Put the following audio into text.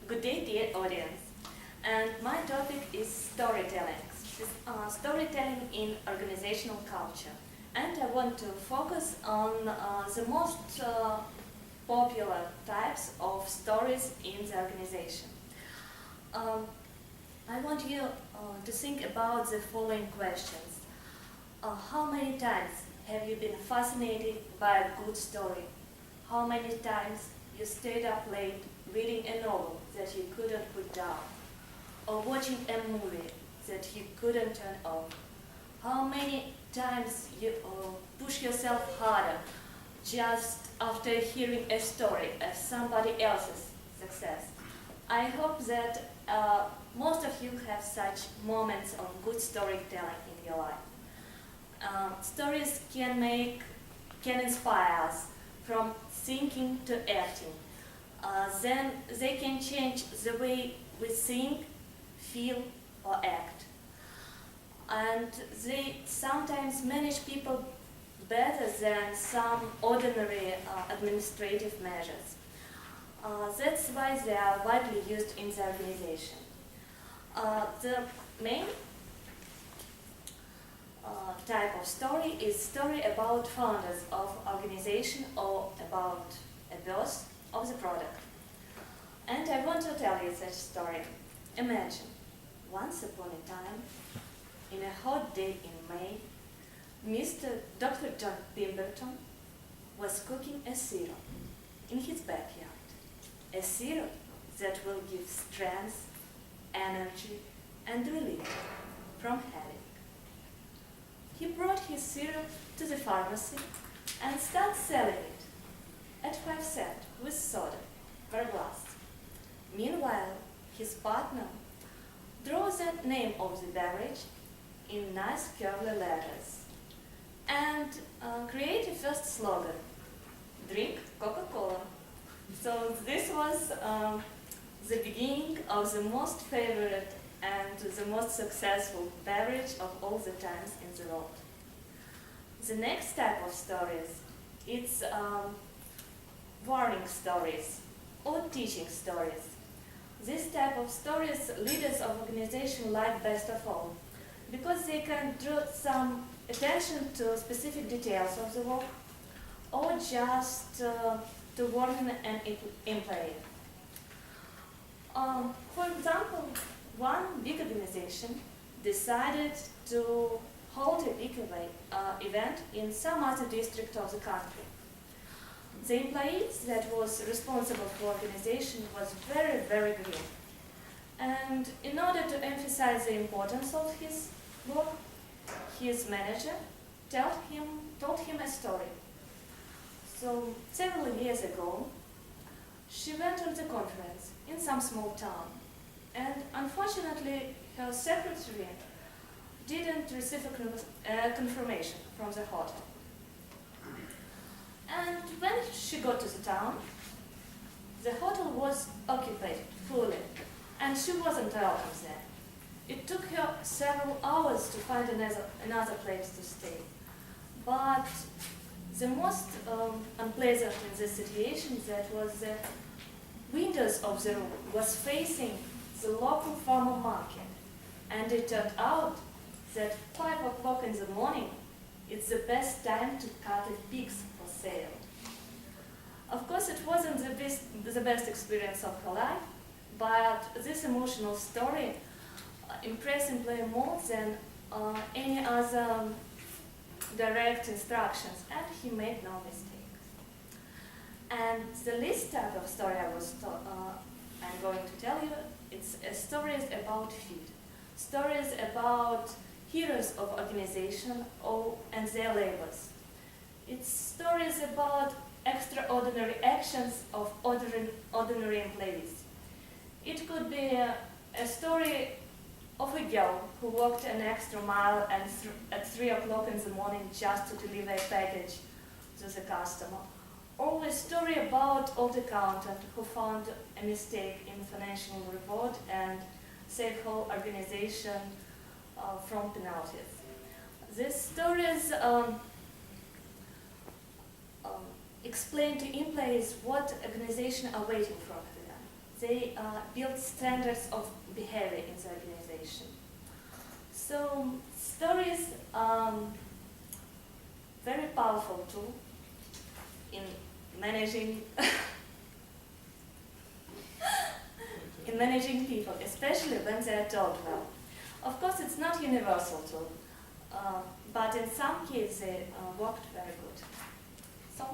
Good day, dear audience. And my topic is storytelling. Storytelling in organizational culture. And I want to focus on the most popular types of stories in the organization. I want you to think about the following questions. How many times have you been fascinated by a good story? How many times you stayed up late reading a novel that you couldn't put down? Or watching a movie that you couldn't turn off? How many times you push yourself harder just after hearing a story of somebody else's success? I hope that most of you have such moments of good storytelling in your life. Stories can inspire us from thinking to acting. Then they can change the way we think, feel, or act. And they sometimes manage people better than some ordinary administrative measures. That's why they are widely used in the organization. The main type of story is story about founders of organization or about a birth of the product. And I want to tell you such story. Imagine, once upon a time, in a hot day in May, Dr. John Pemberton was cooking a syrup in his backyard. A syrup that will give strength, energy, and relief from headache. He brought his syrup to the pharmacy and started selling it at 5 cents with soda per glass. Meanwhile, his partner drew the name of the beverage in nice curly letters and created a first slogan: "Drink Coca-Cola." So this was the beginning of the most favorite and the most successful beverage of all the times in the world. The next type of stories, it's warning stories or teaching stories. This type of stories leaders of organization like best of all, because they can draw some attention to specific details of the work or just to warn an employee. For example, one big organization decided to hold a big event in some other district of the country. The employee that was responsible for organization was very, very green. And in order to emphasize the importance of his work, his manager told him a story. So several years ago, she went to the conference in some small town, and unfortunately her secretary didn't receive a confirmation from the hotel. And when she got to the town, the hotel was occupied fully, and she wasn't welcome there. It took her several hours to find another place to stay. But the most unpleasant in this situation that was the windows of the room was facing the local farmer market, and it turned out that 5 o'clock in the morning it's the best time to cut the pigs for sale. Of course, it wasn't the best experience of her life, but this emotional story impressed employee more than any other direct instructions, and he made no mistakes. And the least type of story I'm going to tell you, it's stories about feet. Stories about heroes of organization and their labors. It's stories about extraordinary actions of ordinary employees. It could be a story of a girl who walked an extra mile at 3 o'clock in the morning just to deliver a package to the customer. Or a story about old accountant who found a mistake in the financial report and saved whole organization from penalties. These stories explain to employees what organizations are waiting from them. they build standards of behavior in the organization. So stories very powerful tool in managing in managing people, especially when they are told well. Of course, it's not universal tool, but in some cases they worked very good. So